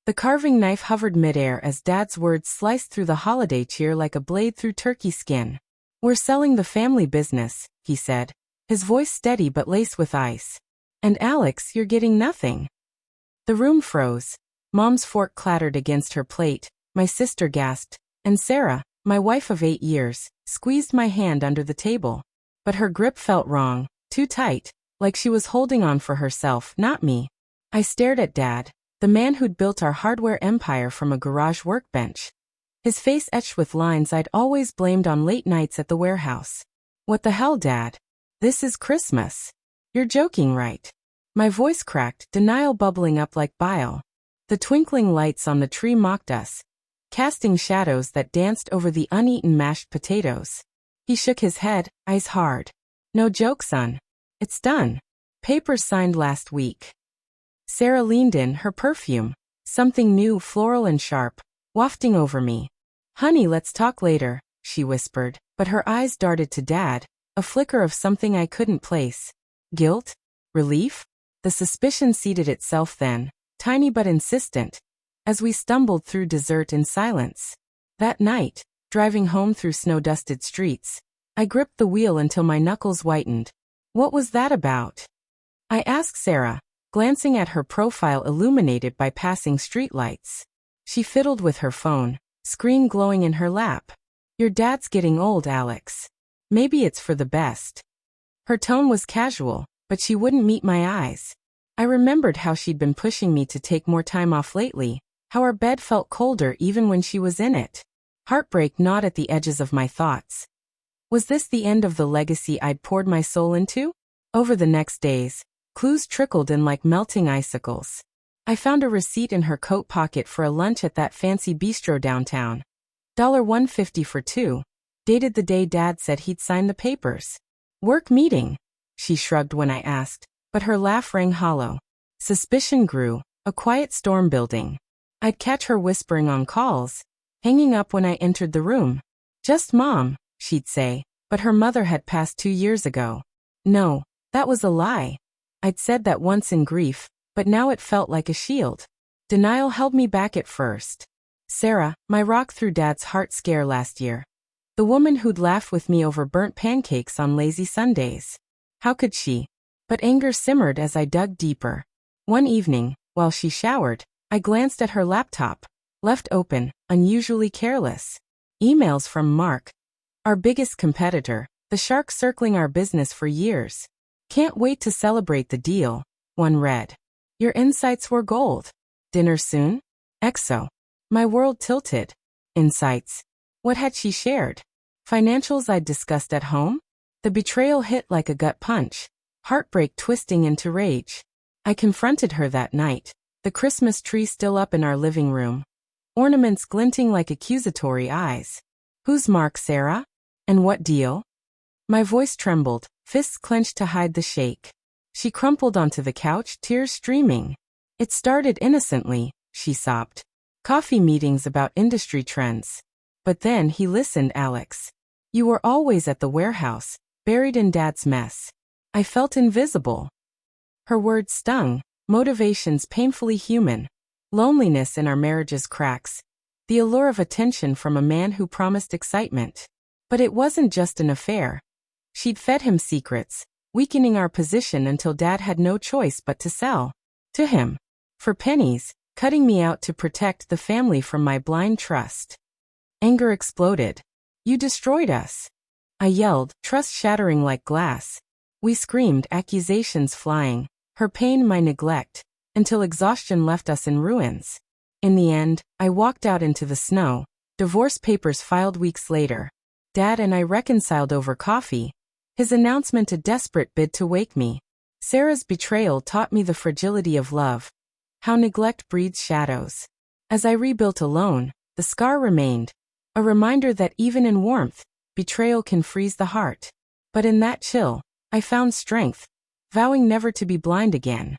The carving knife hovered midair as Dad's words sliced through the holiday cheer like a blade through turkey skin. "We're selling the family business," he said, his voice steady but laced with ice. "And Alex, you're getting nothing." The room froze. Mom's fork clattered against her plate, my sister gasped, and Sarah, my wife of 8 years, squeezed my hand under the table. But her grip felt wrong, too tight, like she was holding on for herself, not me. I stared at Dad, the man who'd built our hardware empire from a garage workbench. His face etched with lines I'd always blamed on late nights at the warehouse. "What the hell, Dad? This is Christmas. You're joking, right?" My voice cracked, denial bubbling up like bile. The twinkling lights on the tree mocked us, casting shadows that danced over the uneaten mashed potatoes. He shook his head, eyes hard. "No joke, son. It's done. Papers signed last week." Sarah leaned in, her perfume, something new, floral and sharp, wafting over me. "Honey, let's talk later," she whispered, but her eyes darted to Dad, a flicker of something I couldn't place. Guilt? Relief? The suspicion seated itself then, tiny but insistent, as we stumbled through dessert in silence. That night, driving home through snow-dusted streets, I gripped the wheel until my knuckles whitened. "What was that about?" I asked Sarah, glancing at her profile illuminated by passing streetlights. She fiddled with her phone, screen glowing in her lap. "Your dad's getting old, Alex. Maybe it's for the best." Her tone was casual, but she wouldn't meet my eyes. I remembered how she'd been pushing me to take more time off lately, how our bed felt colder even when she was in it. Heartbreak gnawed at the edges of my thoughts. Was this the end of the legacy I'd poured my soul into? Over the next days, clues trickled in like melting icicles. I found a receipt in her coat pocket for a lunch at that fancy bistro downtown. $1.50 for two. Dated the day Dad said he'd sign the papers. "Work meeting," she shrugged when I asked, but her laugh rang hollow. Suspicion grew, a quiet storm building. I'd catch her whispering on calls, hanging up when I entered the room. "Just Mom," she'd say, but her mother had passed 2 years ago. No, that was a lie. I'd said that once in grief, but now it felt like a shield. Denial held me back at first. Sarah, my rock through Dad's heart scare last year. The woman who'd laughed with me over burnt pancakes on lazy Sundays. How could she? But anger simmered as I dug deeper. One evening, while she showered, I glanced at her laptop, left open, unusually careless. Emails from Mark, our biggest competitor, the shark circling our business for years. "Can't wait to celebrate the deal," one read. "Your insights were gold. Dinner soon?" XO. My world tilted. Insights. What had she shared? Financials I'd discussed at home? The betrayal hit like a gut punch, heartbreak twisting into rage. I confronted her that night, the Christmas tree still up in our living room, ornaments glinting like accusatory eyes. "Who's Mark, Sarah? And what deal?" My voice trembled, fists clenched to hide the shake. She crumpled onto the couch, tears streaming. "It started innocently," she sobbed. "Coffee meetings about industry trends. But then he listened, Alex. You were always at the warehouse, buried in Dad's mess. I felt invisible." Her words stung, motivations painfully human. Loneliness in our marriage's cracks. The allure of attention from a man who promised excitement. But it wasn't just an affair. She'd fed him secrets, weakening our position until Dad had no choice but to sell. To him. For pennies, cutting me out to protect the family from my blind trust. Anger exploded. "You destroyed us," I yelled, trust shattering like glass. We screamed, accusations flying, her pain my neglect, until exhaustion left us in ruins. In the end, I walked out into the snow, divorce papers filed weeks later. Dad and I reconciled over coffee, his announcement a desperate bid to wake me. Sarah's betrayal taught me the fragility of love, how neglect breeds shadows. As I rebuilt alone, the scar remained, a reminder that even in warmth, betrayal can freeze the heart. But in that chill, I found strength, vowing never to be blind again.